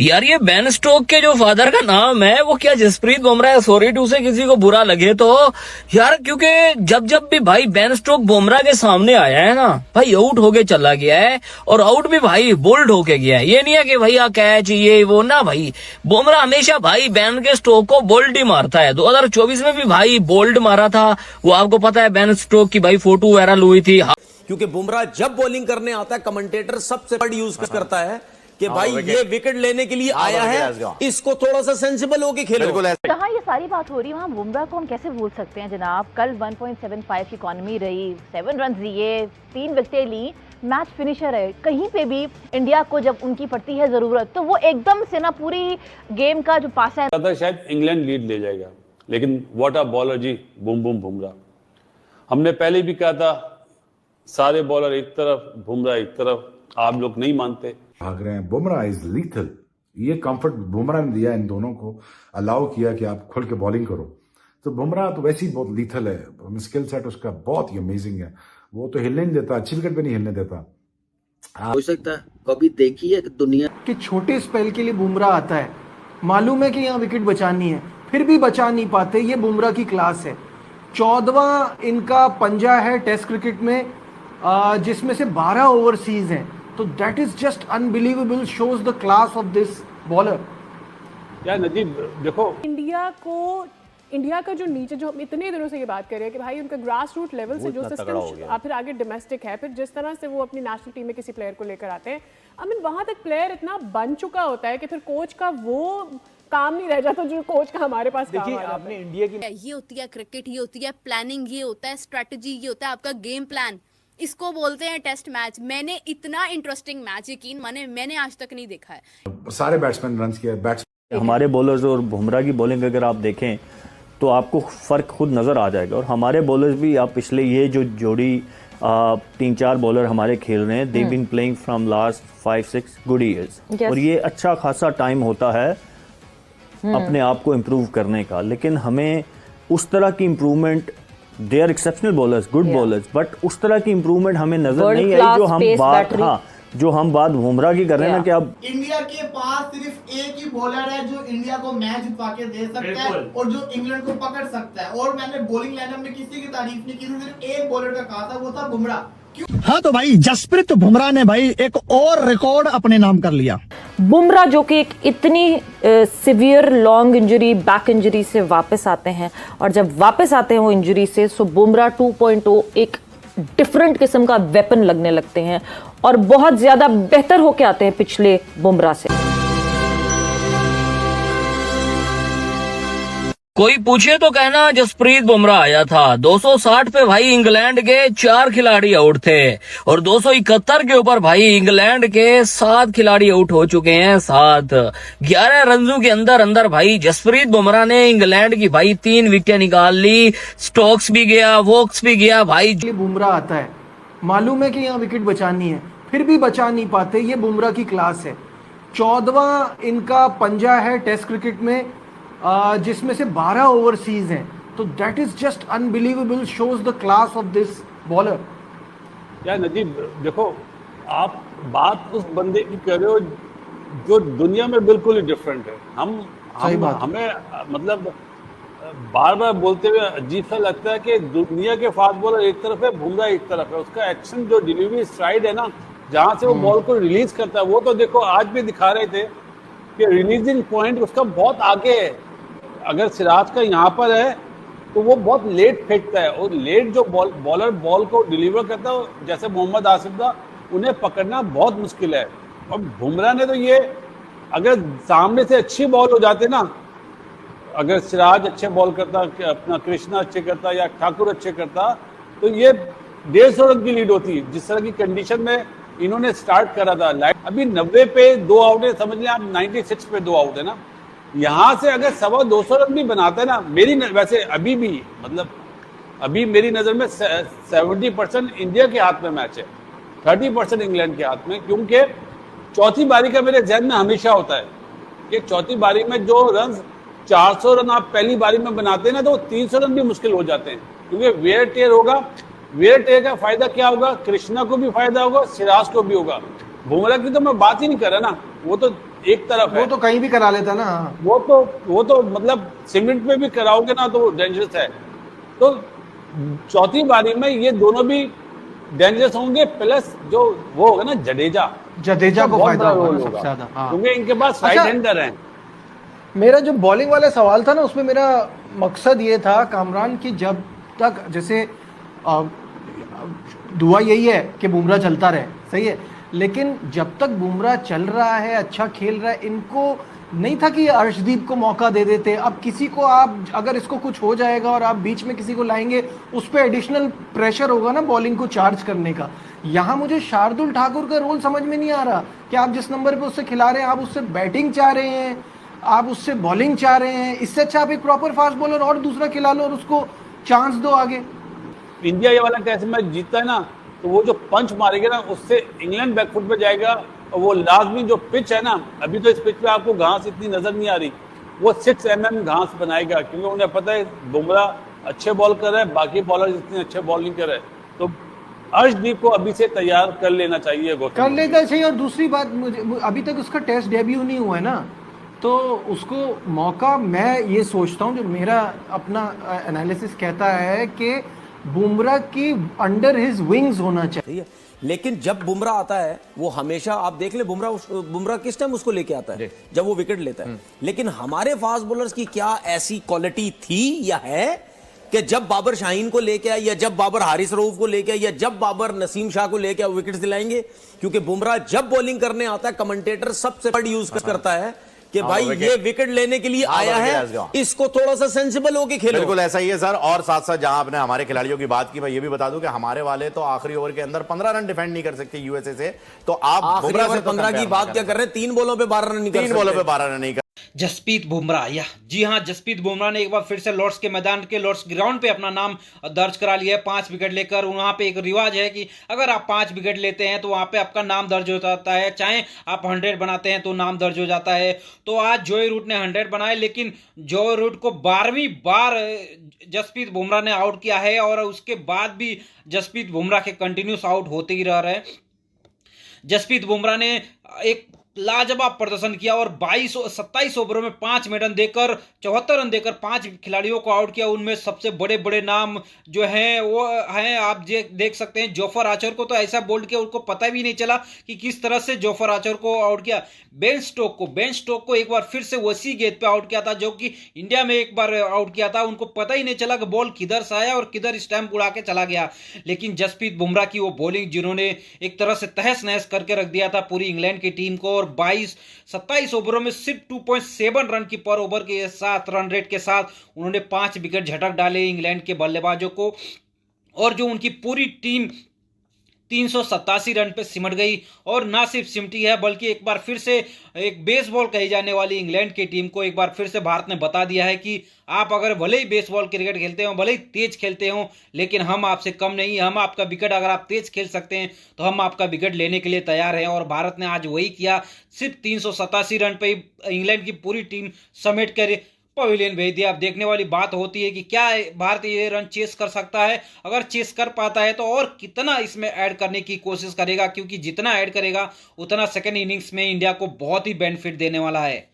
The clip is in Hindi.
यार ये बेन स्टोक के जो फादर का नाम है वो क्या जसप्रीत बुमराह है। सॉरी टू से किसी को बुरा लगे तो यार, क्योंकि जब जब भी भाई बेन स्टोक बुमराह के सामने आया है ना भाई, आउट होके चला गया है। और आउट भी भाई बोल्ड होके गया है। ये नहीं है कि भैया कैच ये वो ना, भाई बुमराह हमेशा भाई बेन के स्टोक को बोल्ड ही मारता है। 2024 में भी भाई बोल्ड मारा था। वो आपको पता है बेन स्टोक की भाई फोटो वायरल हुई थी। क्योंकि बुमराह जब बॉलिंग करने आता है कमेंटेटर सबसे बड़ा यूज करता है कि भाई ये विकेट लेने के लिए आया है, इसको थोड़ा सा सेंसिबल होके खेलो। जहाँ ये सारी बात हो रही है वहाँ बुमराह को हम कैसे भूल सकते हैं जनाब। कल 1.75 की इकॉनमी रही, 7 रन दिए, 3 विकेटें ली, मैच फिनिशर है। कहीं पे भी इंडिया को जब उनकी पड़ती है जरूरत तो वो एकदम से ना पूरी गेम का जो पास है शायद इंग्लैंड लीड ले जाएगा, लेकिन व्हाट अ बॉलर जी, बूम बूम बुमराह। हमने पहले भी कहा था सारे बॉलर एक तरफ, बुमराह एक तरफ, आप लोग नहीं मानते। भाग रहे हैं। Bumrah is lethal. ये कंफर्ट बुमराह ने दिया, इन दोनों को अलाउ किया कि आप खुल के बॉलिंग करो। तो बुमराह तो वैसे ही बहुत लीथल है, स्किल सेट उसका बहुत ही अमेजिंग है। वो तो हिलने नहीं देता, अच्छी विकेट पे नहीं हिलने देता। हो सकता है कभी देखी है दुनिया कि छोटे स्पेल के लिए बुमराह आता है, मालूम है कि यहाँ विकेट बचानी है, फिर भी बचा नहीं पाते। ये बुमराह की क्लास है। 14वां इनका पंजा है टेस्ट क्रिकेट में, जिसमें से 12 ओवरसीज हैं। तो that is just unbelievable, shows the class of this bowler. यार नजीब देखो, इंडिया का जो नीचे, जो हम इतने दिनों से ये बात कर रहे हैं कि भाई उनका ग्रास रूट लेवल से जो सिस्टम, फिर आगे डोमेस्टिक है, फिर जिस तरह से वो अपनी नेशनल टीम में किसी प्लेयर को लेकर आते हैं, आई मीन वहां तक प्लेयर इतना बन चुका होता है कि फिर कोच का वो काम नहीं रह जाता जो कोच का हमारे पास काम आ आपने इंडिया की ये होती है क्रिकेट, ये होती है प्लानिंग, ये होता है स्ट्रेटजी, ये होता है आपका गेम प्लान। इसको बोलते हैं टेस्ट मैच। मैंने इतना इंटरेस्टिंग मैच यकीन माने मैंने आज तक नहीं देखा है। सारे बैट्समैन रन किया। हमारे बॉलर्स और बुमराह की बॉलिंग अगर आप देखें तो आपको फर्क खुद नजर आ जाएगा। और हमारे बॉलर्स भी, आप पिछले ये जो जोड़ी 3-4 बॉलर हमारे खेल रहे हैं, they been playing from last 5-6 good years. और ये अच्छा खासा टाइम होता है अपने आप को इम्प्रूव करने का। लेकिन हमें उस तरह की improvement, they are exceptional bowlers, good bowlers, but उस तरह की इम्प्रूवमेंट हमें नजर नहीं आई जो हम बात, जो हम बात बुमराह की कर रहे हैं ना कि अब इंडिया के पास सिर्फ एक ही बॉलर है जो इंडिया को मैच जितवा के दे सकता है और जो इंग्लैंड को पकड़ सकता है। और मैंने बॉलिंग लाइनअप में किसी की तारीफ नहीं की, सिर्फ एक बॉलर का कहा था, वो था बुमराह। हाँ तो भाई जसप्रीत बुमराह ने भाई एक और रिकॉर्ड अपने नाम कर लिया। बुमराह जो कि एक इतनी severe long injury, back injury से वापस आते हैं, और जब वापस आते हैं वो इंजरी से, सो बुमराह 2.0 एक डिफरेंट किस्म का वेपन लगने लगते हैं और बहुत ज्यादा बेहतर होके आते हैं पिछले बुमराह से। कोई पूछे तो कहना जसप्रीत बुमराह आया था। 260 पे भाई इंग्लैंड के 4 खिलाड़ी आउट थे और 271 के ऊपर भाई इंग्लैंड के 7 खिलाड़ी आउट हो चुके हैं। 11 रनों के अंदर भाई जसप्रीत बुमराह ने इंग्लैंड की भाई 3 विकेट निकाल ली। स्टोक्स भी गया, वोक्स भी गया भाई। बुमराह आता है, मालूम है कि यहाँ विकेट बचानी है, फिर भी बचा नहीं पाते। ये बुमराह की क्लास है। 14वां इनका पंजा है टेस्ट क्रिकेट में, जिसमें से 12 ओवरसीज हैं। तो that is just unbelievable, shows the class of this bowler. यार नजीब देखो, आप बात उस बंदे की कर रहे हो जो दुनिया में बिल्कुल ही डिफरेंट है। हमें मतलब बार बार बोलते हुए अजीब सा लगता है कि दुनिया के फास्ट बॉलर एक तरफ है, बुमराह एक तरफ है। उसका एक्शन, जो डिलीवरी स्ट्राइड है ना, जहां से वो बॉल को रिलीज करता है, वो तो देखो आज भी दिखा रहे थे कि रिलीजिंग पॉइंट उसका बहुत आगे है। अगर सिराज का यहाँ पर है तो वो बहुत लेट फेंकता है, और लेट जो बॉलर बॉल को डिलीवर करता है, जैसे मोहम्मद आसिफ था, उन्हें पकड़ना बहुत मुश्किल है। और बुमराह ने तो ये, अगर सामने से अच्छी बॉल हो जाते ना, अगर सिराज अच्छे बॉल करता, अपना कृष्णा अच्छे करता या ठाकुर अच्छे करता, तो ये 150 रन की लीड होती। जिस तरह की कंडीशन में इन्होंने स्टार्ट करा था, अभी 90 पे 2 आउट है, समझ लें आप 96 पे 2 आउट है ना। यहाँ से अगर 225 रन भी बनाता है ना, वैसे अभी भी, मतलब अभी मेरी नज़र में 70% इंडिया के हाथ में मैच है, 30% इंग्लैंड के हाथ में। क्योंकि चौथी बारी का मेरे जहन में हमेशा होता है कि चौथी बारी में जो रन, 400 रन आप पहली बारी में बनाते हैं ना, तो 300 रन भी मुश्किल हो जाते हैं। क्योंकि वेयर टेयर होगा, वेयर टेयर का फायदा क्या होगा, कृष्णा को भी फायदा होगा, सिराज को भी होगा। बुमराह की तो मैं बात ही नहीं कर रहा ना, वो तो एक तरफ है। वो तो कहीं भी करा लेता ना। वो तो मतलब सीमेंट पे भी कराओगे ना तो डेंजरस है। तो चौथी बारी में ये दोनों भी डेंजरस होंगे, प्लस जो वो होगा ना जडेजा को बहुत फायदा बड़ा होगा रोल ना सबसे होगा, ज्यादा। हाँ। क्योंकि इनके पास राइट हैंडर हैं। मेरा जो बॉलिंग वाला सवाल था ना, उसमें मेरा मकसद ये था कामरान कि जब तक जैसे दुआ यही है कि बुमराह चलता रहे, सही है, लेकिन जब तक बुमराह चल रहा है, अच्छा खेल रहा है, इनको नहीं था कि अर्शदीप को मौका दे देते। अब किसी को आप अगर इसको कुछ हो जाएगा और आप बीच में किसी को लाएंगे, उस पर एडिशनल प्रेशर होगा ना बॉलिंग को चार्ज करने का। यहाँ मुझे शार्दुल ठाकुर का रोल समझ में नहीं आ रहा कि आप जिस नंबर पे उससे खिला रहे हैं, आप उससे बैटिंग चाह रहे हैं, आप उससे बॉलिंग चाह रहे हैं, इससे अच्छा आप एक प्रॉपर फास्ट बॉलर और दूसरा खिला लो और उसको चांस दो आगे। इंडिया ये वाला टेस्ट मैच जीतता है ना, तो वो जो पंच मारेगा ना, उससे इंग्लैंड बैकफुट पे जाएगा। और वो लाजमी जो पिच है ना, अभी तो इस पिच पे आपको घास इतनी नजर नहीं आ रही, वो 6 mm घास बनाएगा, क्योंकि उन्हें पता है बुमराह अच्छे बॉल कर रहा है, बाकी बॉलर इतने अच्छे बॉल नहीं कर रहे। तो अर्शदीप को अभी से तैयार कर लेना चाहिए, कर लेना चाहिए। और दूसरी बात, मुझे अभी तक उसका टेस्ट डेब्यू नहीं हुआ है ना, तो उसको मौका, मैं ये सोचता हूँ, जो मेरा अपना एनालिसिस कहता है कि बुमराह की अंडर हिज विंग्स होना चाहिए। लेकिन जब बुमराह आता है, वो हमेशा आप देख ले, बुमराह किस टाइम उसको लेके आता है, जब वो विकेट लेता है। लेकिन हमारे फास्ट बॉलर्स की क्या ऐसी क्वालिटी थी या है कि जब बाबर शाहीन को लेके आए, या जब बाबर हारिस रऊफ को लेके आए, या जब बाबर नसीम शाह को लेके आए, विकेट्स दिलाएंगे? क्योंकि बुमराह जब बॉलिंग करने आता है, कमेंटेटर सबसे वर्ड यूज करता है कि भाई ये विकेट लेने के लिए आया है, इसको थोड़ा सा सेंसिबल होके खेलो। बिल्कुल ऐसा ही है सर। और साथ साथ जहां आपने हमारे खिलाड़ियों की बात की, मैं ये भी बता दूं कि हमारे वाले तो आखिरी ओवर के अंदर 15 रन डिफेंड नहीं कर सकते यूएसए से, तो आप आखिरी ओवर 15 की बात क्या कर रहे हैं? 3 बॉलों पे 12 रन नहीं कर सकते। 3 बॉलों पे 12 रन नहीं कर। जसप्रीत बुमराह, या जी हां, जसप्रीत बुमराह ने एक बार फिर से लॉर्ड्स के मैदान के लॉर्ड्स ग्राउंड पे अपना नाम दर्ज करा लिया है 5 विकेट लेकर। वहां पे एक रिवाज है कि अगर आप 5 विकेट लेते हैं तो वहां पे आपका नाम दर्ज हो जाता है, चाहे आप 100 बनाते हैं तो नाम दर्ज हो जाता है। तो आज जॉय रूट ने 100 बनाए, लेकिन जॉय रूट को 12वीं बार जसप्रीत बुमराह ने आउट किया है, और उसके बाद भी जसप्रीत बुमराह के कंटिन्यूस आउट होते ही रह रहे हैं। जसप्रीत बुमराह ने एक लाजवाब प्रदर्शन किया और 27 ओवरों में 5 रन देकर 74 रन देकर 5 खिलाड़ियों को आउट किया। उनमें सबसे बड़े बड़े नाम जो हैं वो हैं, आप देख सकते हैं, जोफर आर्चर को तो ऐसा बोल्ड किया, उनको पता भी नहीं चला कि किस तरह से जोफर आर्चर को आउट किया। बेन स्टोक को एक बार फिर से वैसी गेंद पे आउट किया था जो कि इंडिया में एक बार आउट किया था, उनको पता ही नहीं चला कि बॉल किधर से आया और किधर स्टैंप उड़ा के चला गया। लेकिन जसप्रीत बुमराह की वो बॉलिंग, जिन्होंने एक तरह से तहस नहस करके रख दिया था पूरी इंग्लैंड की टीम को, और 27 ओवरों में सिर्फ 2.7 रन की पर ओवर के साथ रन रेट के साथ उन्होंने 5 विकेट झटक डाले इंग्लैंड के बल्लेबाजों को, और जो उनकी पूरी टीम 387 रन पे सिमट गई। और ना सिर्फ सिमटी है, बल्कि एक बार फिर से एक बेसबॉल कही जाने वाली इंग्लैंड की टीम को एक बार फिर से भारत ने बता दिया है कि आप अगर भले ही बेसबॉल क्रिकेट खेलते हो, भले ही तेज खेलते हो, लेकिन हम आपसे कम नहीं। हम आपका विकेट, अगर आप तेज खेल सकते हैं तो हम आपका विकेट लेने के लिए तैयार हैं। और भारत ने आज वही किया, सिर्फ 387 रन पे इंग्लैंड की पूरी टीम समेट कर पवेलियन भेज दिया। अब देखने वाली बात होती है कि क्या भारत ये रन चेस कर सकता है। अगर चेस कर पाता है तो और कितना इसमें ऐड करने की कोशिश करेगा, क्योंकि जितना ऐड करेगा उतना सेकंड इनिंग्स में इंडिया को बहुत ही बेनिफिट देने वाला है।